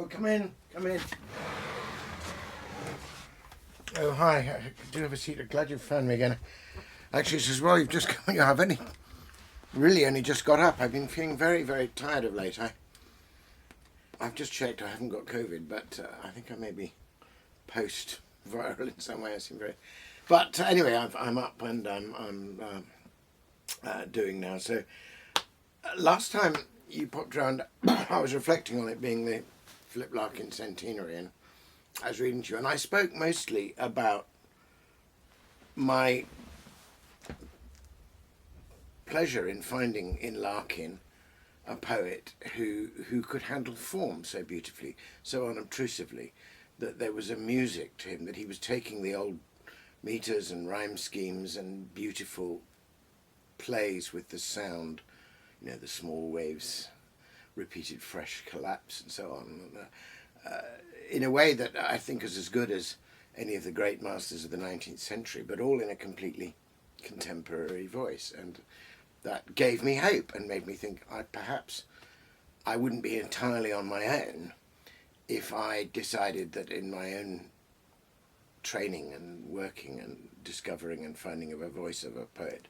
Oh, come in, come in. Oh, hi. Do have a seat. I'm glad you've found me again. Actually, it's as well you've just come. I've only just got up. I've been feeling very, very tired of late. I've just checked. I haven't got COVID, but I think I may be post-viral in some way. I seem very. But anyway, I'm up and I'm doing now. So last time you popped round, I was reflecting on it being the Philip Larkin centenary, and I was reading to you, and I spoke mostly about my pleasure in finding in Larkin a poet who could handle form so beautifully, so unobtrusively, that there was a music to him, that he was taking the old meters and rhyme schemes and beautiful plays with the sound, the small waves, repeated fresh collapse and so on, in a way that I think is as good as any of the great masters of the 19th century, but all in a completely contemporary voice. And that gave me hope and made me think perhaps I wouldn't be entirely on my own if I decided that in my own training and working and discovering and finding of a voice of a poet,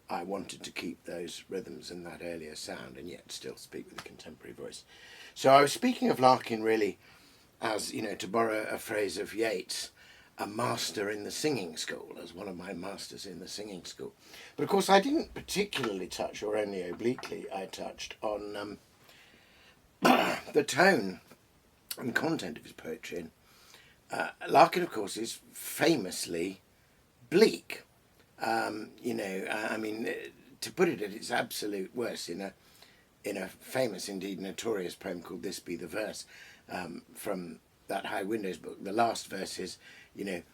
I wanted to keep those rhythms and that earlier sound and yet still speak with a contemporary voice. So I was speaking of Larkin really as, to borrow a phrase of Yeats, a master in the singing school, as one of my masters in the singing school. But of course I didn't particularly touch, or only obliquely I touched, on the tone and content of his poetry. And Larkin, of course, is famously bleak. To put it at its absolute worst, in a famous, indeed notorious poem called "This Be the Verse," from that High Windows book, the last verse is,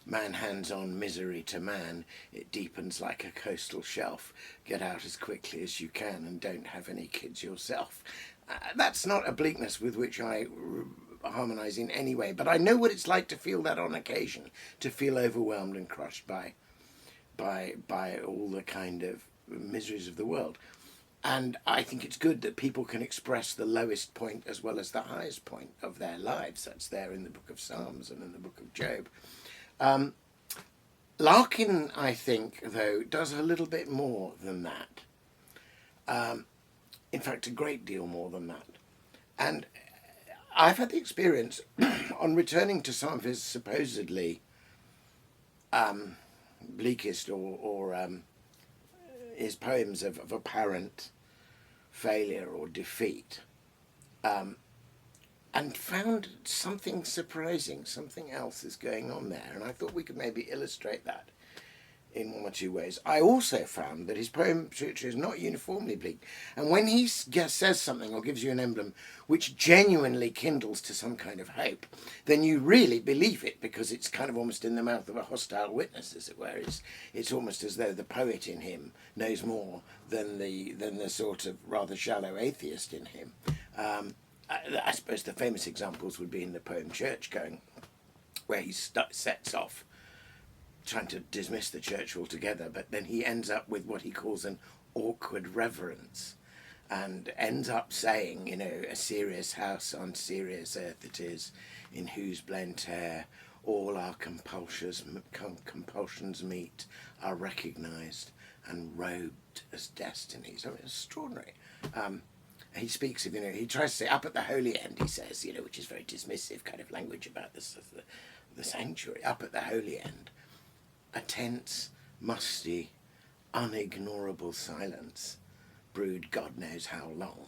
man hands on misery to man, it deepens like a coastal shelf. Get out as quickly as you can and don't have any kids yourself. That's not a bleakness with which I harmonise in any way, but I know what it's like to feel that on occasion, to feel overwhelmed and crushed by all the kind of miseries of the world. And I think it's good that people can express the lowest point as well as the highest point of their lives. That's there in the book of Psalms and in the book of Job. Larkin, I think, though, does a little bit more than that. In fact, a great deal more than that. And I've had the experience, on returning to some of his supposedly bleakest or his poems of apparent failure or defeat, and found something surprising, something else is going on there, and I thought we could maybe illustrate that in one or two ways. I also found that his poetry is not uniformly bleak, and when he says something or gives you an emblem which genuinely kindles to some kind of hope, then you really believe it, because it's kind of almost in the mouth of a hostile witness, as it were. It's almost as though the poet in him knows more than the sort of rather shallow atheist in him. I suppose the famous examples would be in the poem Church Going, where he sets off trying to dismiss the church altogether, but then he ends up with what he calls an awkward reverence, and ends up saying, a serious house on serious earth it is, in whose blent air all our compulsions meet, are recognised and robed as destinies. I mean, it's extraordinary. He speaks of, he tries to say, up at the holy end, he says, which is very dismissive kind of language about this, the sanctuary, up at the holy end, a tense, musty, unignorable silence brewed God knows how long.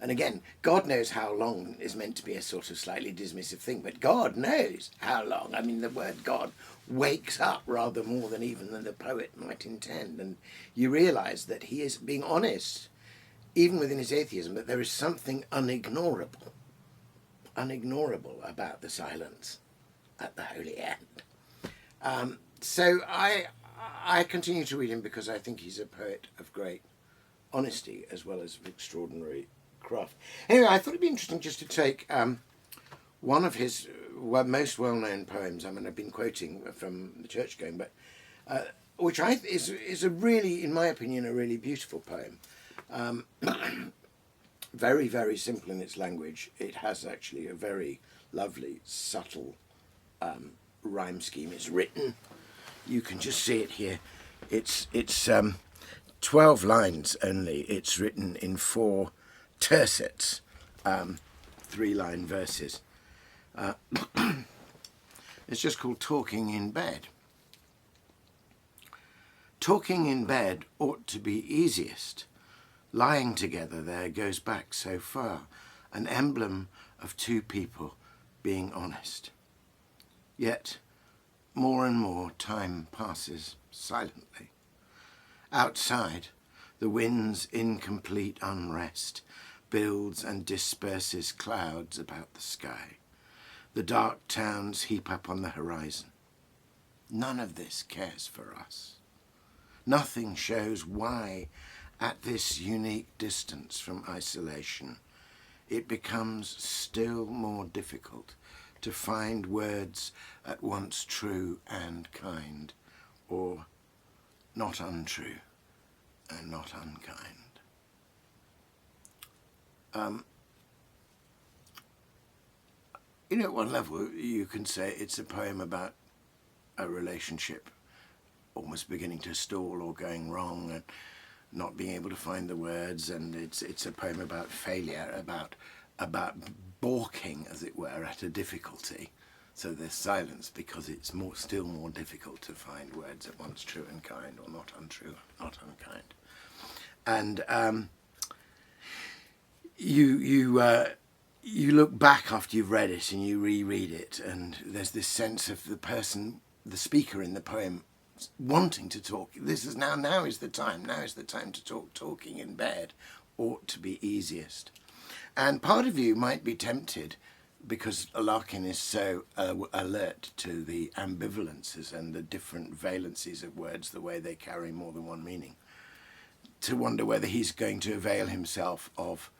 And again, God knows how long is meant to be a sort of slightly dismissive thing, but God knows how long. I mean, the word God wakes up rather more than even than the poet might intend, and you realise that he is being honest, even within his atheism, that there is something unignorable about the silence at the holy end. So I continue to read him because I think he's a poet of great honesty as well as of extraordinary craft. Anyway, I thought it'd be interesting just to take one of his most well-known poems. I mean, I've been quoting from the Church Going, but which is a really, in my opinion, a really beautiful poem. very, very simple in its language. It has actually a very lovely, subtle rhyme scheme. It's written, you can just see it here. It's 12 lines only. It's written in 4 tercets, 3-line verses. It's just called Talking in Bed. Talking in bed ought to be easiest. Lying together there goes back so far, an emblem of 2 people being honest. Yet, more and more time passes silently. Outside, the wind's incomplete unrest builds and disperses clouds about the sky. The dark towns heap up on the horizon. None of this cares for us. Nothing shows why, at this unique distance from isolation, it becomes still more difficult to find words at once true and kind, or not untrue and not unkind. At one level you can say it's a poem about a relationship almost beginning to stall or going wrong and not being able to find the words, and it's a poem about failure, about balking, as it were, at a difficulty. So there's silence because it's still more difficult to find words at once true and kind, or not untrue, not unkind. And you look back after you've read it and you reread it, and there's this sense of the speaker in the poem wanting to talk. Now is the time to talk. Talking in bed ought to be easiest. And part of you might be tempted, because Larkin is so alert to the ambivalences and the different valencies of words, the way they carry more than one meaning, to wonder whether he's going to avail himself of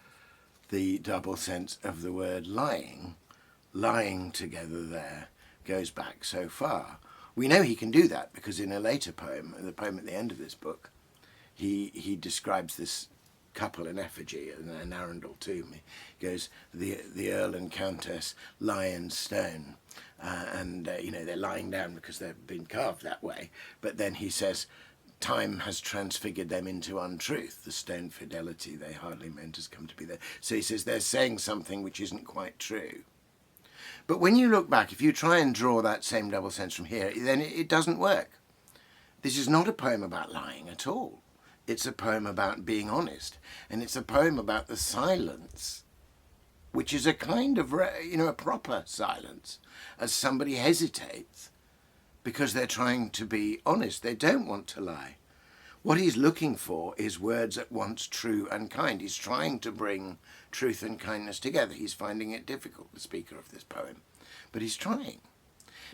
the double sense of the word lying. Lying together there goes back so far. We know he can do that because in a later poem, the poem at the end of this book, he describes this couple in effigy, an Arundel tomb. He goes, the Earl and Countess lie in stone, and they're lying down because they've been carved that way. But then he says, time has transfigured them into untruth. The stone fidelity they hardly meant has come to be there. So he says they're saying something which isn't quite true. But when you look back, if you try and draw that same double sense from here, then it doesn't work. This is not a poem about lying at all. It's a poem about being honest. And it's a poem about the silence, which is a kind of, a proper silence, as somebody hesitates because they're trying to be honest. They don't want to lie. What he's looking for is words at once true and kind. He's trying to bring truth and kindness together. He's finding it difficult, the speaker of this poem, but he's trying.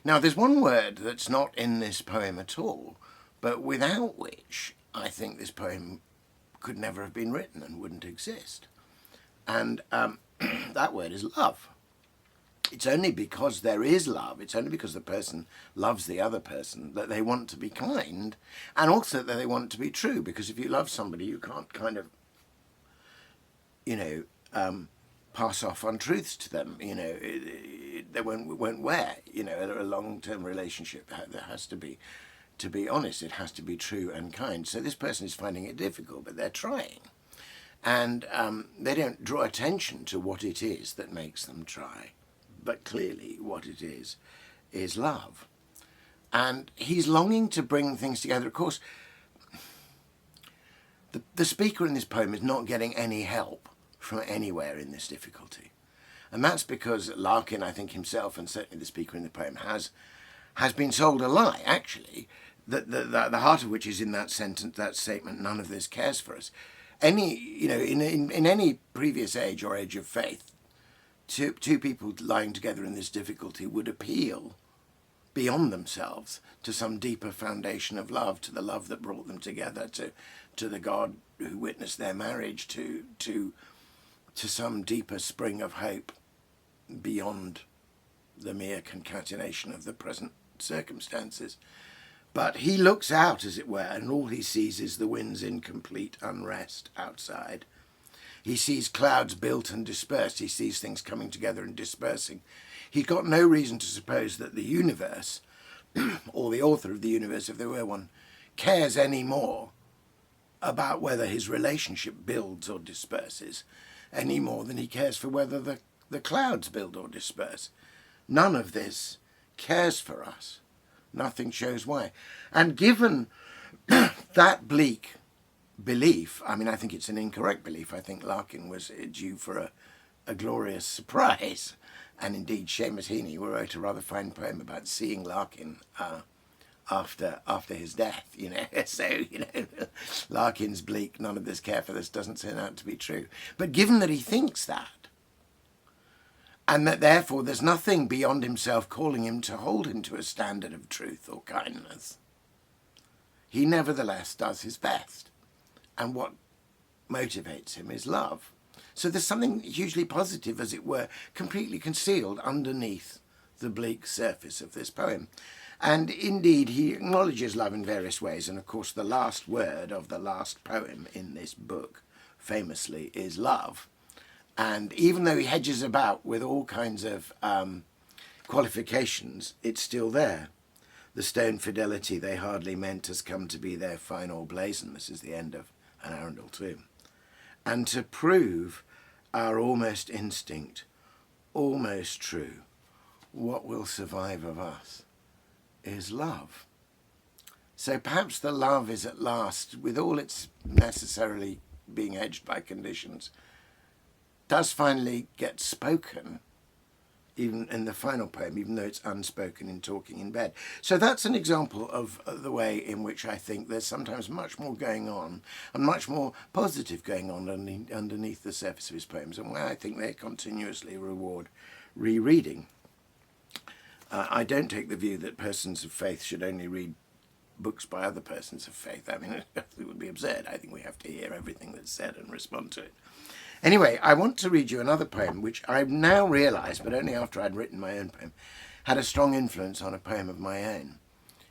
Now, there's one word that's not in this poem at all, but without which I think this poem could never have been written and wouldn't exist. And that word is love. It's only because there is love, it's only because the person loves the other person that they want to be kind, and also that they want to be true, because if you love somebody, you can't kind of, pass off untruths to them. They won't wear. A long-term relationship that has to be honest. It has to be true and kind. So this person is finding it difficult, but they're trying. And they don't draw attention to what it is that makes them try. But clearly what it is love. And he's longing to bring things together. Of course, the speaker in this poem is not getting any help from anywhere in this difficulty. And that's because Larkin, I think himself, and certainly the speaker in the poem, has been sold a lie, actually, the heart of which is in that sentence, that statement, none of this cares for us. In any previous age or age of faith, two people lying together in this difficulty would appeal beyond themselves to some deeper foundation of love, to the love that brought them together, to the God who witnessed their marriage, to some deeper spring of hope beyond the mere concatenation of the present circumstances. But he looks out, as it were, and all he sees is the wind's incomplete unrest outside. He sees clouds built and dispersed. He sees things coming together and dispersing. He's got no reason to suppose that the universe, or the author of the universe, if there were one, cares any more about whether his relationship builds or disperses any more than he cares for whether the clouds build or disperse. None of this cares for us. Nothing shows why. And given that bleak belief, I mean, I think it's an incorrect belief. I think Larkin was due for a glorious surprise. And indeed, Seamus Heaney wrote a rather fine poem about seeing Larkin after his death, you know. So, you know, Larkin's bleak, none of this care for this doesn't turn out to be true. But given that he thinks that, and that therefore there's nothing beyond himself calling him to hold him to a standard of truth or kindness, he nevertheless does his best. And what motivates him is love. So there's something hugely positive, as it were, completely concealed underneath the bleak surface of this poem. And indeed, he acknowledges love in various ways. And of course, the last word of the last poem in this book, famously, is love. And even though he hedges about with all kinds of qualifications, it's still there. The stone fidelity they hardly meant has come to be their final blazon. This is the end of An Arundel Tomb. And to prove our almost instinct, almost true, what will survive of us is love. So perhaps the love is at last, with all its necessarily being edged by conditions, does finally get spoken, even in the final poem, even though it's unspoken in Talking in Bed. So that's an example of the way in which I think there's sometimes much more going on, and much more positive going on underneath the surface of his poems, and why I think they continuously reward rereading. I don't take the view that persons of faith should only read books by other persons of faith. I mean, it would be absurd. I think we have to hear everything that's said and respond to it. Anyway, I want to read you another poem, which I've now realised, but only after I'd written my own poem, had a strong influence on a poem of my own.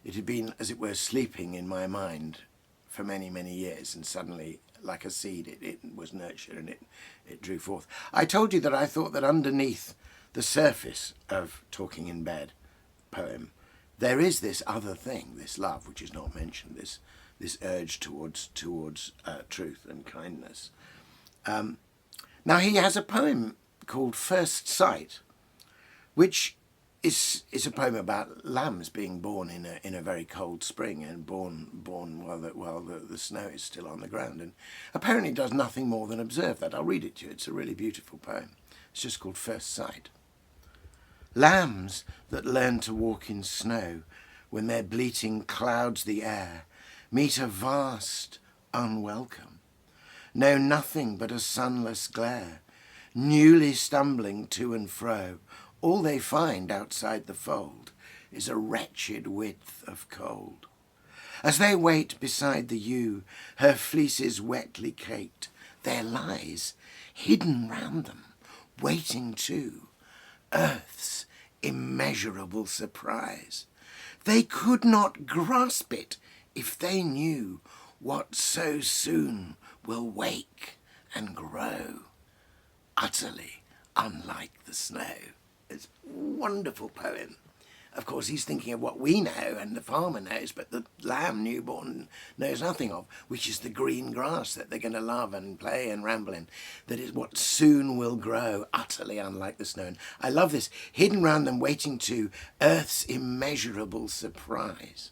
It had been, as it were, sleeping in my mind for many, many years, and suddenly, like a seed, it was nurtured and it drew forth. I told you that I thought that underneath the surface of Talking in Bed poem, there is this other thing, this love, which is not mentioned, this urge towards truth and kindness. Now, he has a poem called First Sight, which is a poem about lambs being born in a very cold spring, and born while the snow is still on the ground, and apparently does nothing more than observe that. I'll read it to you. It's a really beautiful poem. It's just called First Sight. Lambs that learn to walk in snow, when their bleating clouds the air, meet a vast unwelcome. Know nothing but a sunless glare, newly stumbling to and fro. All they find outside the fold is a wretched width of cold. As they wait beside the ewe, her fleeces wetly caked, there lies, hidden round them, waiting too, earth's immeasurable surprise. They could not grasp it if they knew what so soon will wake and grow, utterly unlike the snow. It's a wonderful poem. Of course, he's thinking of what we know and the farmer knows, but the lamb newborn knows nothing of, which is the green grass that they're going to love and play and ramble in. That is what soon will grow, utterly unlike the snow. And I love this. Hidden round them, waiting to earth's immeasurable surprise.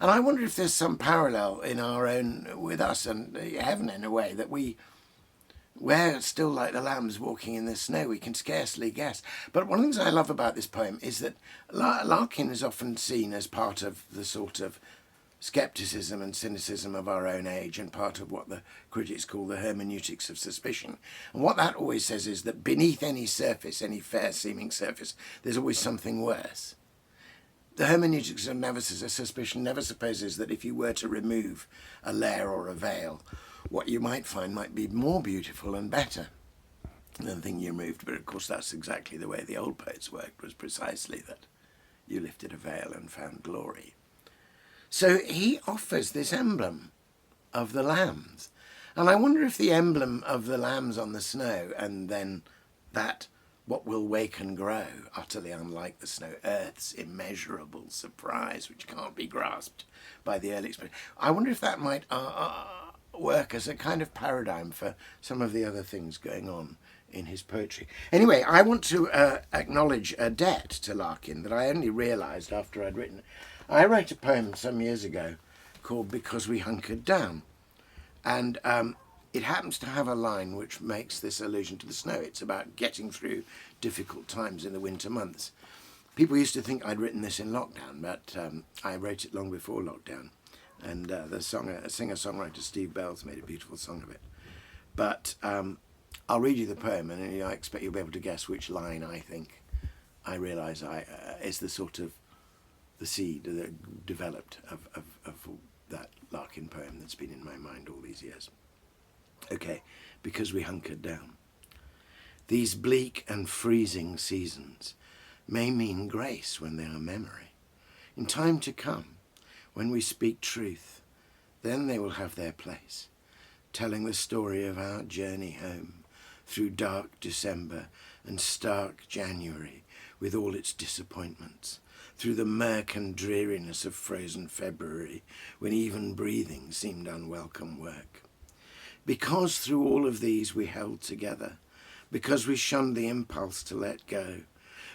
And I wonder if there's some parallel in our own, with us and heaven in a way, that we're still like the lambs walking in the snow. We can scarcely guess. But one of the things I love about this poem is that Larkin is often seen as part of the sort of scepticism and cynicism of our own age, and part of what the critics call the hermeneutics of suspicion. And what that always says is that beneath any surface, any fair-seeming surface, there's always something worse. The hermeneutics of suspicion never supposes that if you were to remove a layer or a veil, what you might find might be more beautiful and better than the thing you removed. But of course, that's exactly the way the old poets worked, was precisely that you lifted a veil and found glory. So he offers this emblem of the lambs. And I wonder if the emblem of the lambs on the snow, and then that what will wake and grow, utterly unlike the snow, earth's immeasurable surprise, which can't be grasped by the early experience. I wonder if that might work as a kind of paradigm for some of the other things going on in his poetry. Anyway, I want to acknowledge a debt to Larkin that I only realised after I'd written it. I wrote a poem some years ago called Because We Hunkered Down, and it happens to have a line which makes this allusion to the snow. It's about getting through difficult times in the winter months. People used to think I'd written this in lockdown, but I wrote it long before lockdown. And the singer-songwriter Steve Bell's made a beautiful song of it. But I'll read you the poem, and I expect you'll be able to guess which line I think I realise is the sort of the seed that developed of that Larkin poem that's been in my mind all these years. Okay, Because We Hunkered Down. These bleak and freezing seasons may mean grace when they are memory. In time to come, when we speak truth, then they will have their place, telling the story of our journey home through dark December and stark January with all its disappointments, through the murk and dreariness of frozen February when even breathing seemed unwelcome work. Because through all of these we held together, because we shunned the impulse to let go,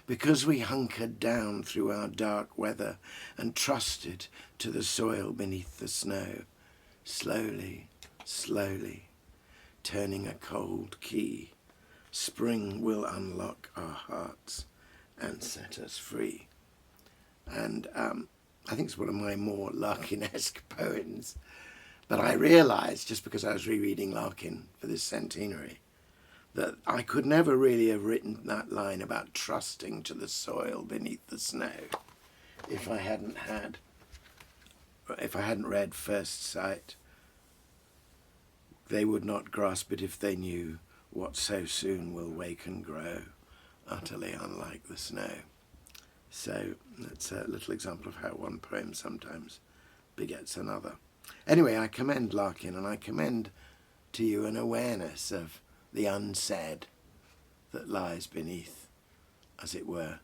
because we hunkered down through our dark weather and trusted to the soil beneath the snow, slowly, slowly, turning a cold key, spring will unlock our hearts and set us free. And I think it's one of my more Larkin-esque poems. But I realised, just because I was rereading Larkin for this centenary, that I could never really have written that line about trusting to the soil beneath the snow if I hadn't read First Sight. They would not grasp it if they knew what so soon will wake and grow, utterly unlike the snow. So that's a little example of how one poem sometimes begets another. Anyway, I commend Larkin, and I commend to you an awareness of the unsaid that lies beneath, as it were,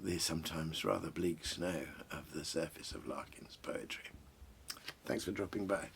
the sometimes rather bleak snow of the surface of Larkin's poetry. Thanks for dropping by.